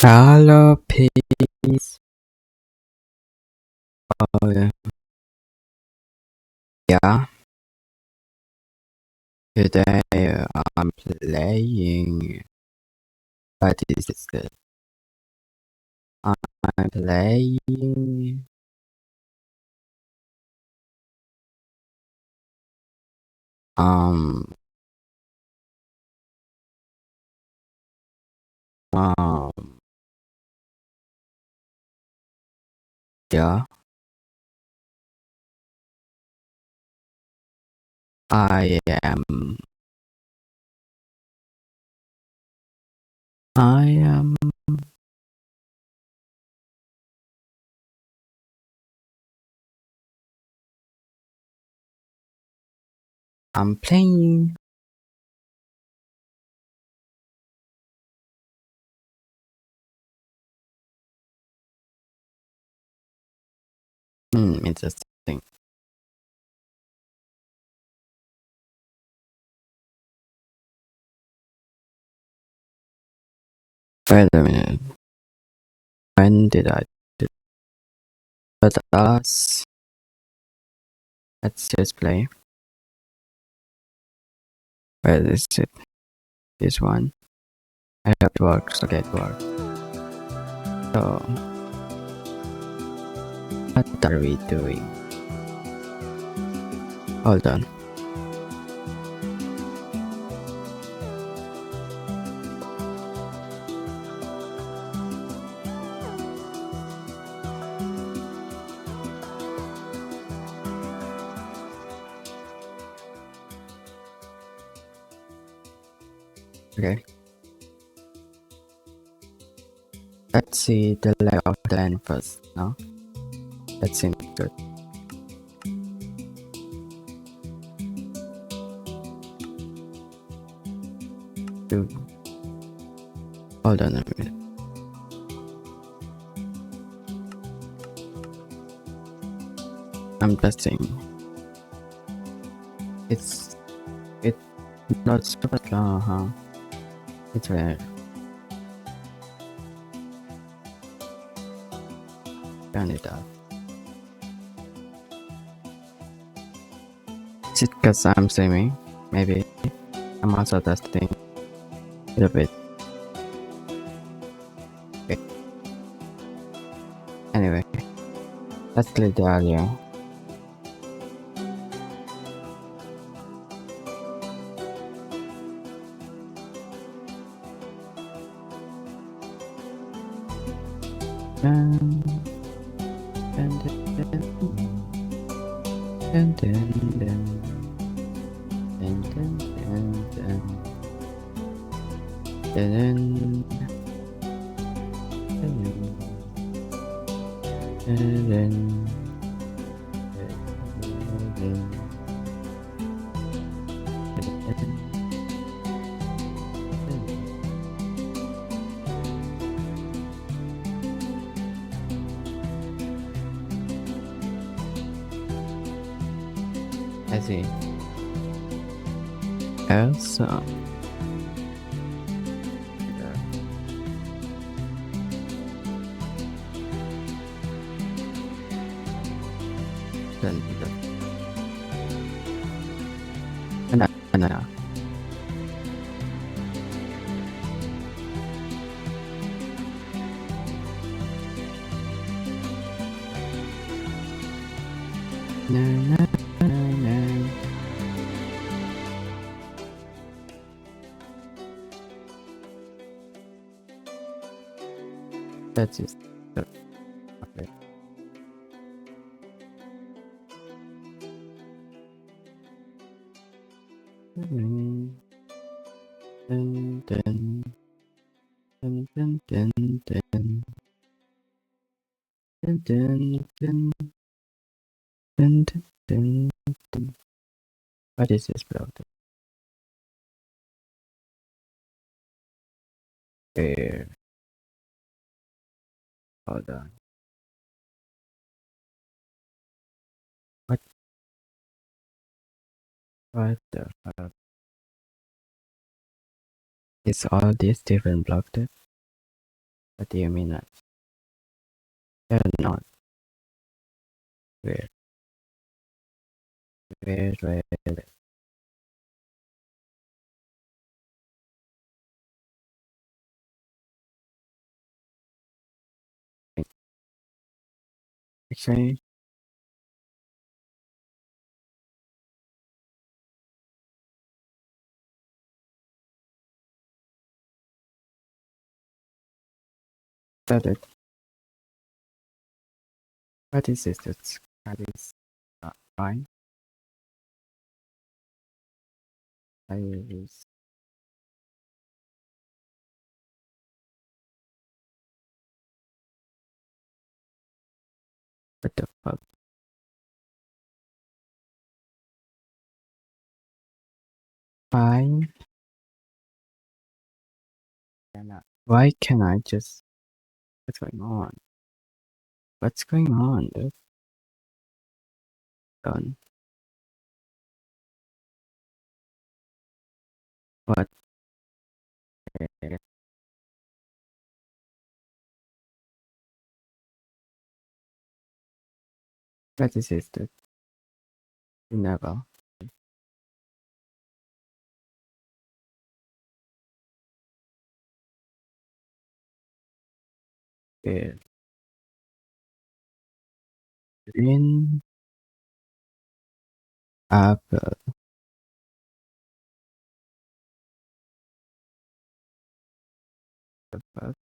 Hello, peace. Oh, yeah, today I'm playing. What is this? I'm playing. Um, um, yeah, I am. I am. I'm playing. Interesting. Wait a minute. When did I do but us? Let's just play. Where is it? This one. I have to work, so get work. So, what are we doing? Hold on. Okay. Let's see the lay of the land first, no? That seems good. Dude. Hold on a minute. I'm testing. It's not super slow, huh? It's rare. Turn it up. Is it because I'm streaming? Maybe. I'm also testing a little bit. Okay. Anyway, let's click the audio. Dun, dun, dun, dun, dun, dun, dun, dun, dun, dun, dun, dun, dun, I see. Elsa. Dun, dun. Ano. Na, na, na, na. That's just okay. Dun, dun, dun, dun, dun, dun, dun, dun, dun, dun, dun, dun, dun. What is this product? Where? Hold on. What? What the fuck? Is all these different block text? What do you mean that? They're not. Where? Where? Actually, that it. What is this? That is fine. I use what the fuck? Fine. Why can't I just? What's going on? What's going on, dude? Done. What? What is this, dude? Never. Green apple. The fuck?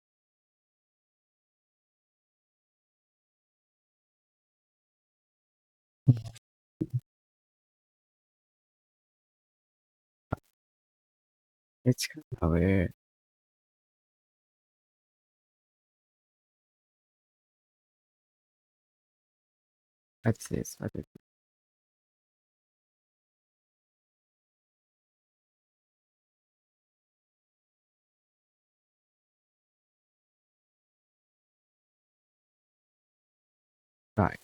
It's kind of weird. What's this? What is it? Right.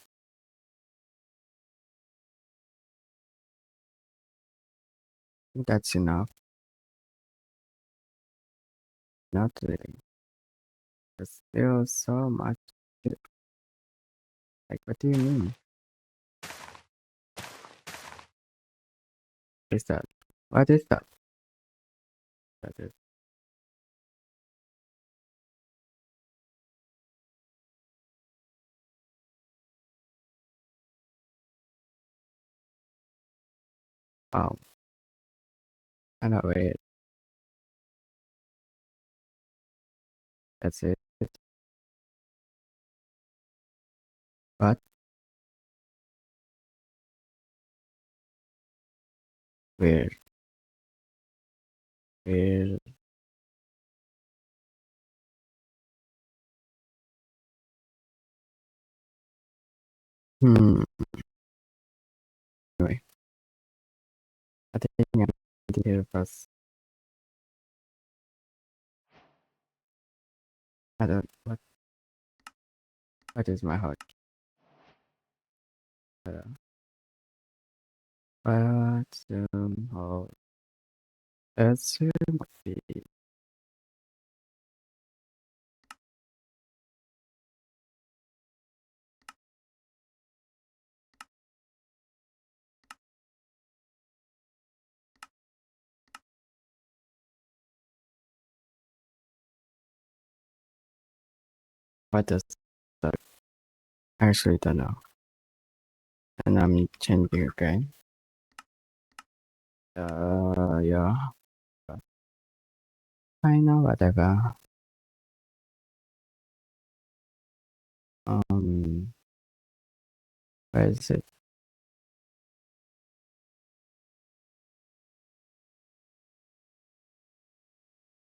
That's enough. Not really. There's still so much. Like, what do you mean? Is that? What is that? That is. Oh, I know it. That's it. But where? Where? Hmm. Anyway, I think I need to hear first. I don't. What is my heart? But how? Assume fee. What does that? I actually don't know. And I'm changing again. Yeah. I know whatever. Um, where is it?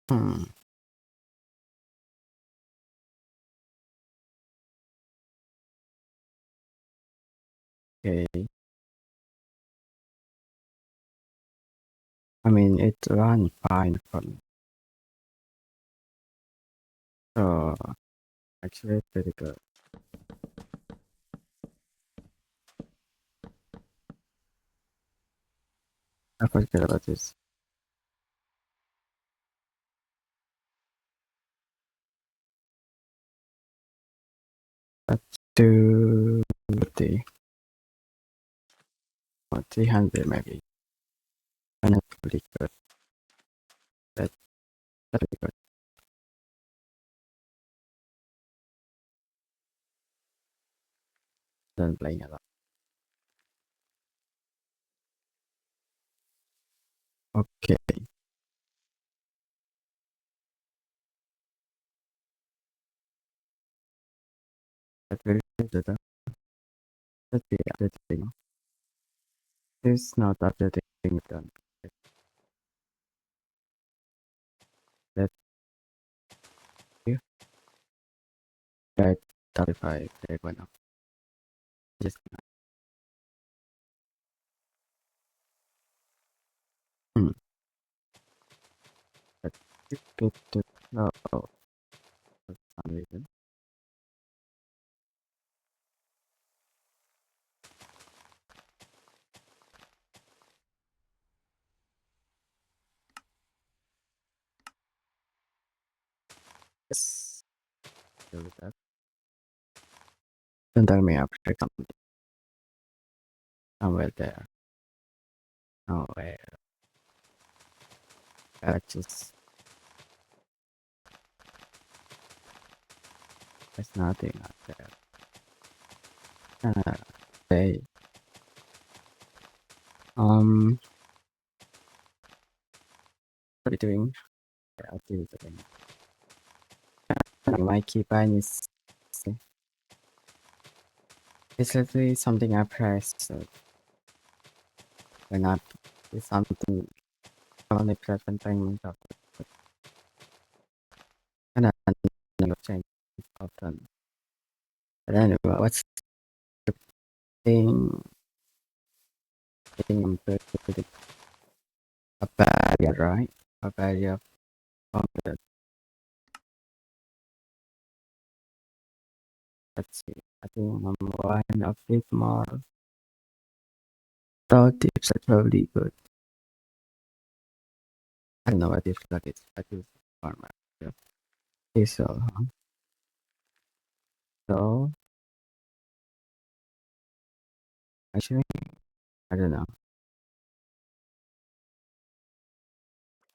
Hmm. Okay. I mean, it ran fine for me. So actually, pretty good. I forget about this. 250 or 300 maybe. And that's pretty good. That's pretty good. Don't playing a lot. Okay. But we'll do that. That's the other thing. It's not other thing done. Let's see. Right. 35. There we go. Just hmm. Let's get to no for some reason. Yes. Do that. Don't tell me I'll check something somewhere there. Nowhere. Just there's nothing out there. Okay. What are you doing? Yeah, I'll do it again. My keybind is it's literally something I press. So when I it's something I only press when playing Minecraft. And then I change often. But anyway, what's the thing? Thing I'm pretty a barrier, right? A barrier from the let's see. I think I'm one a bit more. Thought tips are probably good. I don't know what if like it's I use format. Yeah. Okay, so actually I don't know.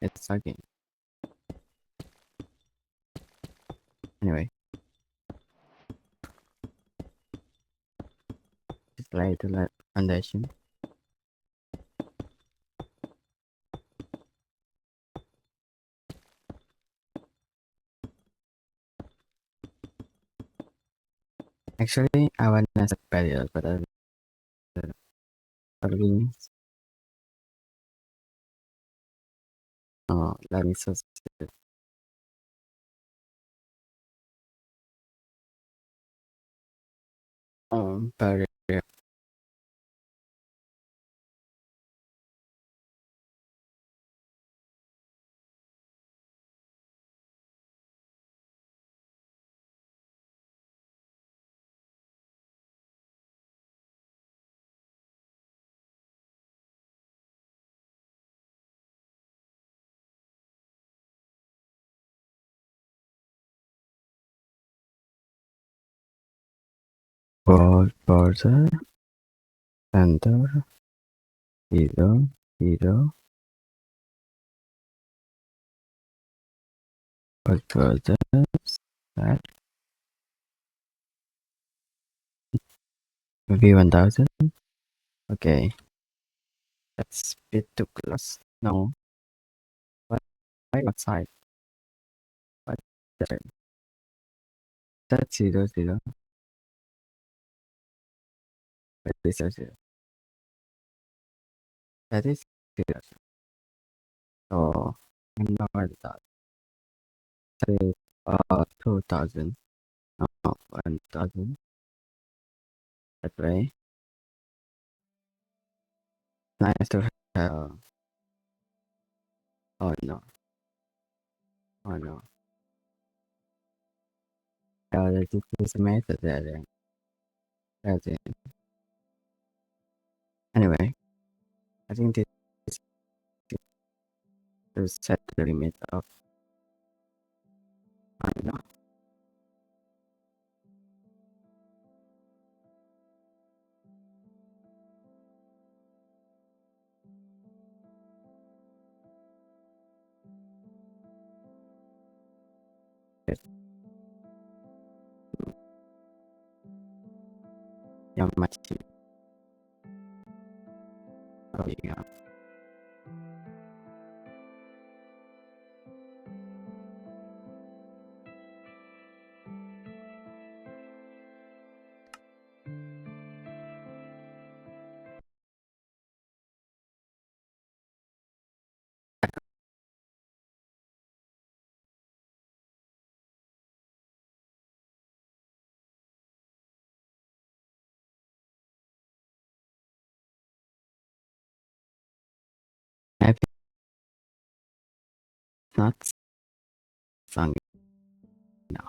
It's again. Anyway, just lay to let foundation. Actually I want to set barrier but I probably let me just barrier. Border center hero border that maybe 1000. Okay, that's bit too close. No, why outside? What that? That's 00. But this is 0. That is 0. So I'm not that. Say 2000. No, 1000. That way. Nice to have. Oh no. Oh no. That is method there. That's it. Anyway, I think this is to set the limit of I don't know. it. Yang masih yeah. I've not sung now,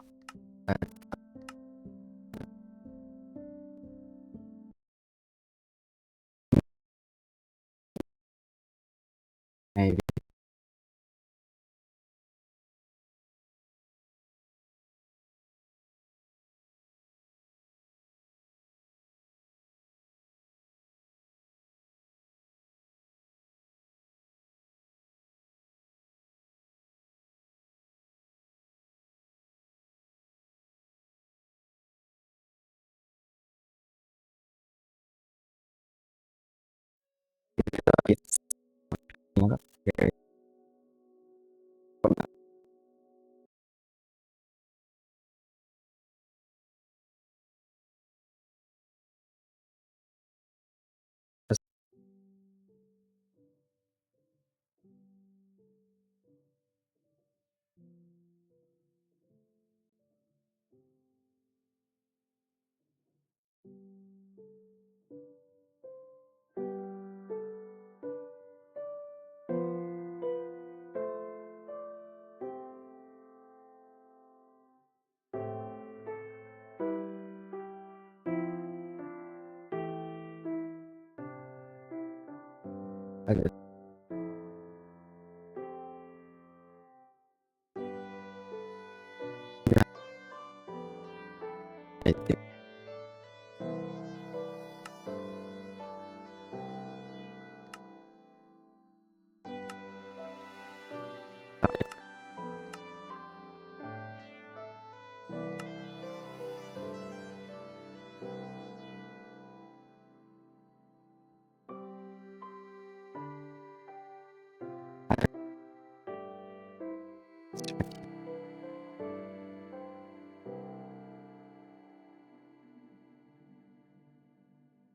but maybe it's not very but I think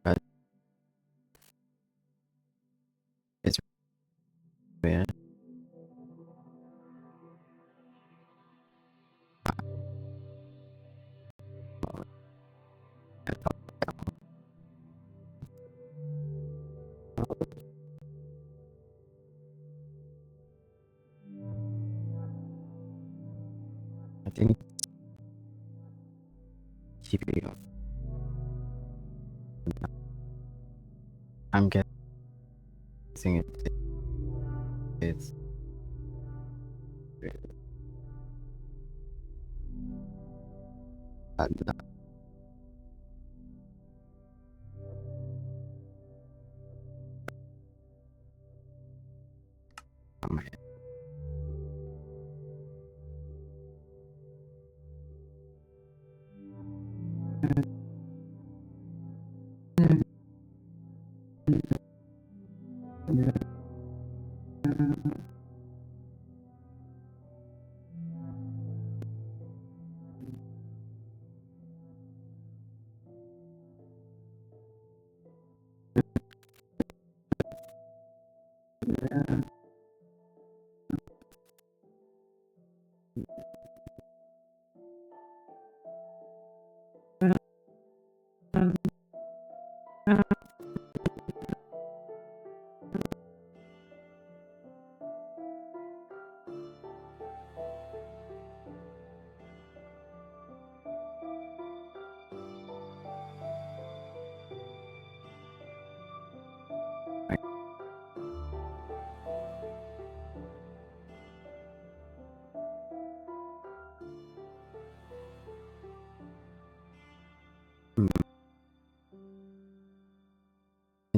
but it's weird. I think GPU. I'm guessing it's not on my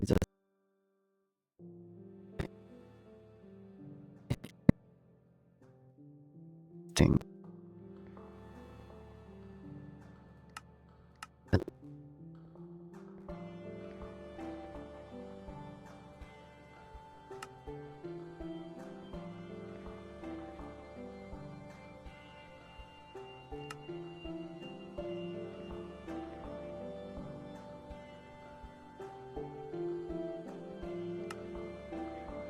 just thing.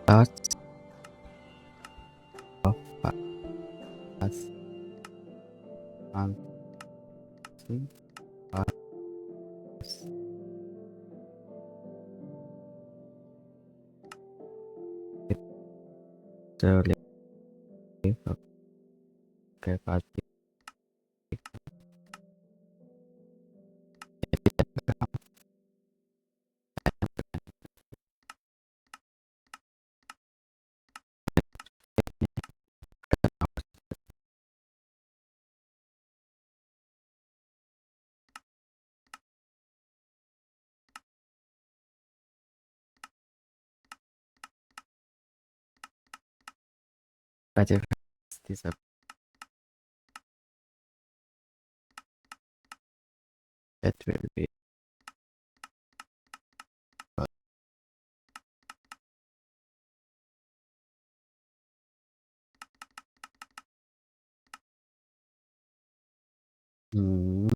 Lots of us on us literally okay, but if this it will be mm,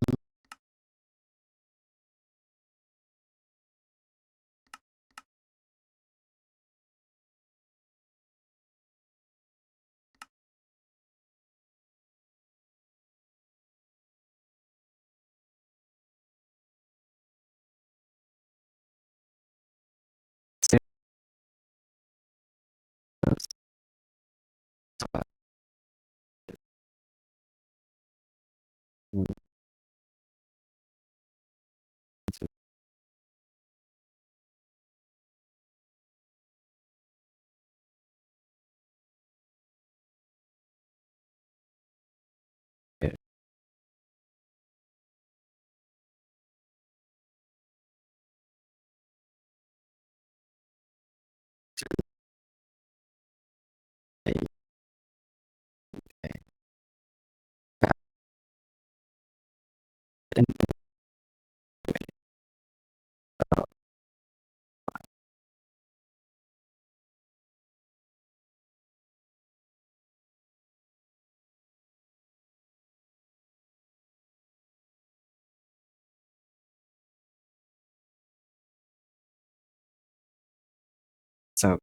so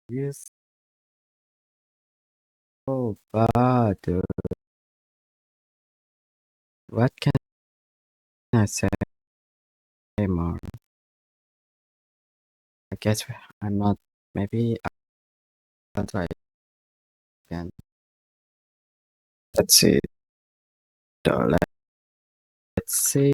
yes so bad. What can I say more? I guess I'm not. Maybe I'll try again. Let's see. Let's see.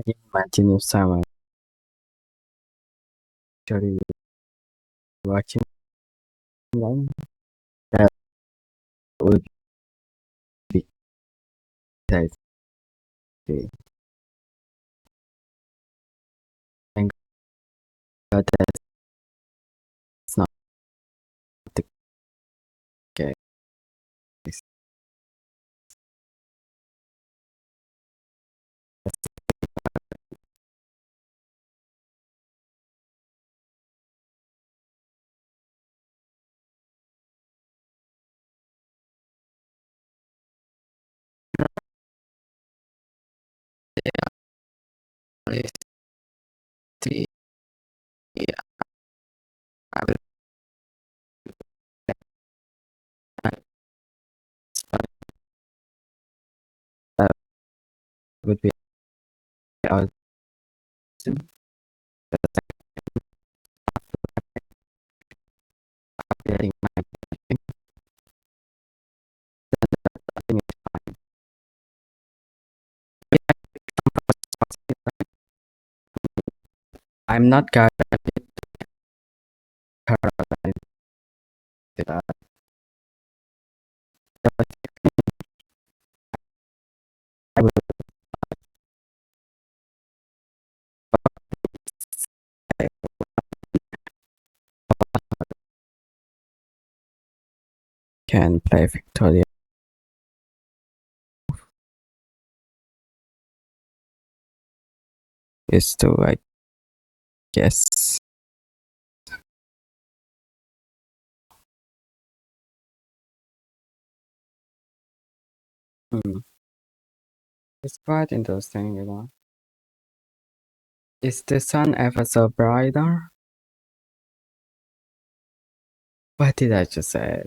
Imagine if someone actually watching them, that would be crazy. Thank God that's not the case. Honestly, I would, that would be awesome. Getting my thing. I'm not gonna be paralyzed with that. But I would say can play Victoria is to, I guess. Hmm. It's quite interesting, you know. Is the sun ever so brighter? What did I just say?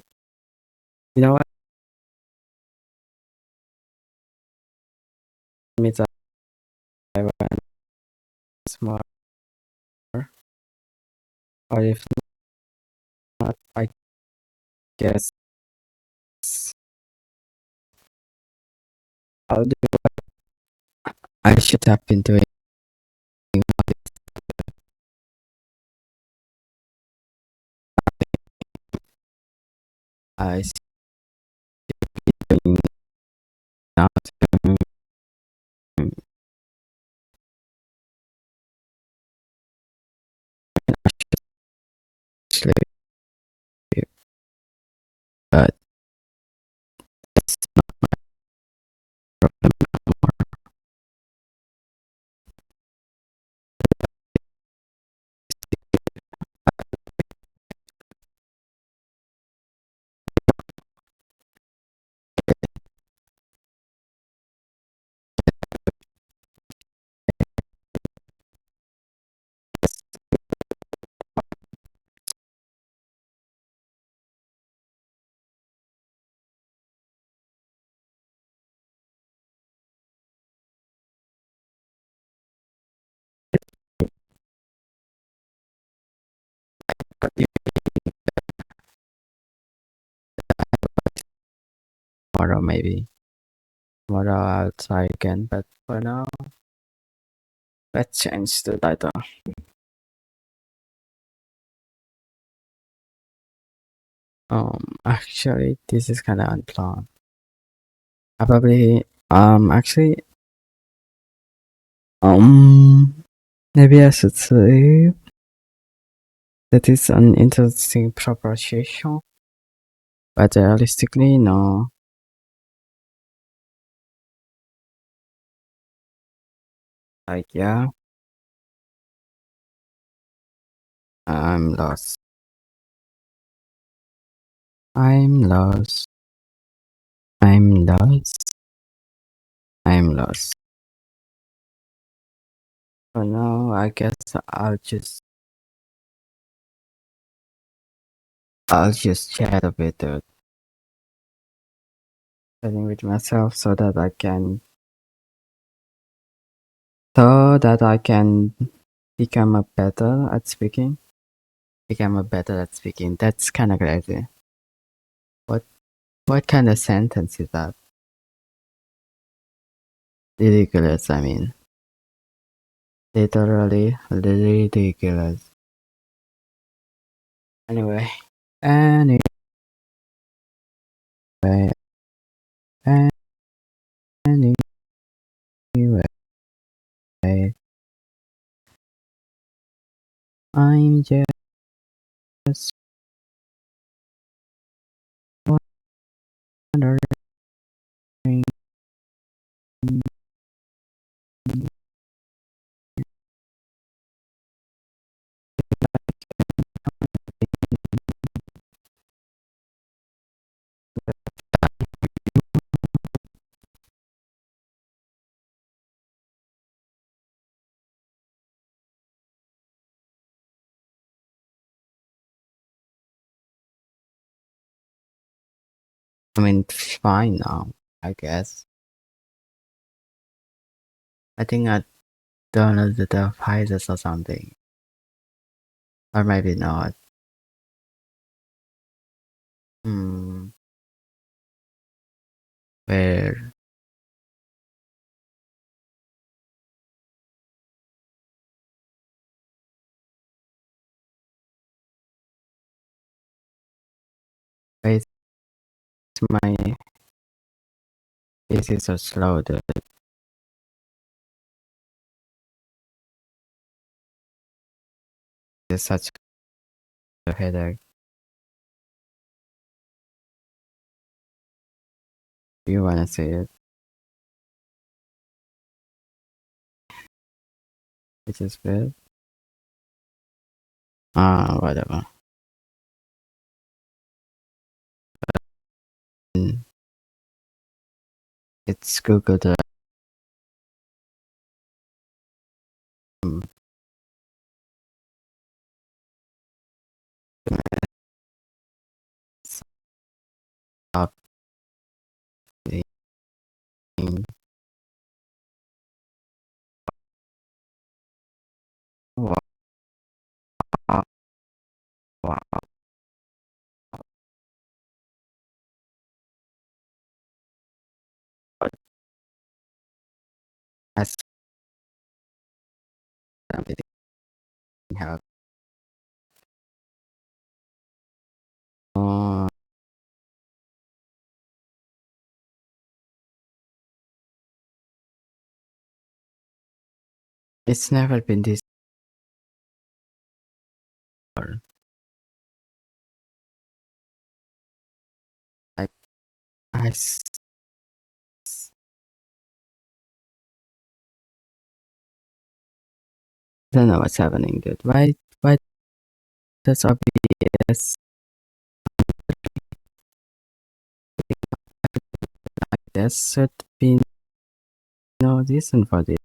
You know what? Means I want more, or if not, I guess I'll do. I should have been doing. I should be doing now to sleep, but it's not a problem anymore. But if tomorrow maybe tomorrow I'll try again. But for now, let's change the title. Actually, this is kind of unplanned. I probably actually maybe I should say that is an interesting proposition, but realistically, no. Like, yeah, I'm lost. I'm lost. I'm lost. I'm lost. For now, I guess I'll just chat a bit, chatting with myself so that I can become a better at speaking. Become a better at speaking. That's kind of crazy. What what kind of sentence is that? Ridiculous, I mean. Literally ridiculous. Anyway, anyway, anyway, I'm just wondering. I mean, it's fine now, I guess. I think I downloaded the Pfizer or something. Or maybe not. Hmm. Where? Wait, my PC is so slow, dude. It's such a headache. Do you wanna see it? Which is good? Ah, whatever. Mm, it's Google Drive. Stop being- Wow, wow. That's something help. Oh, it's never been this hard. Like, I don't know what's happening, dude. Why does OBS like this? Should be no reason for this.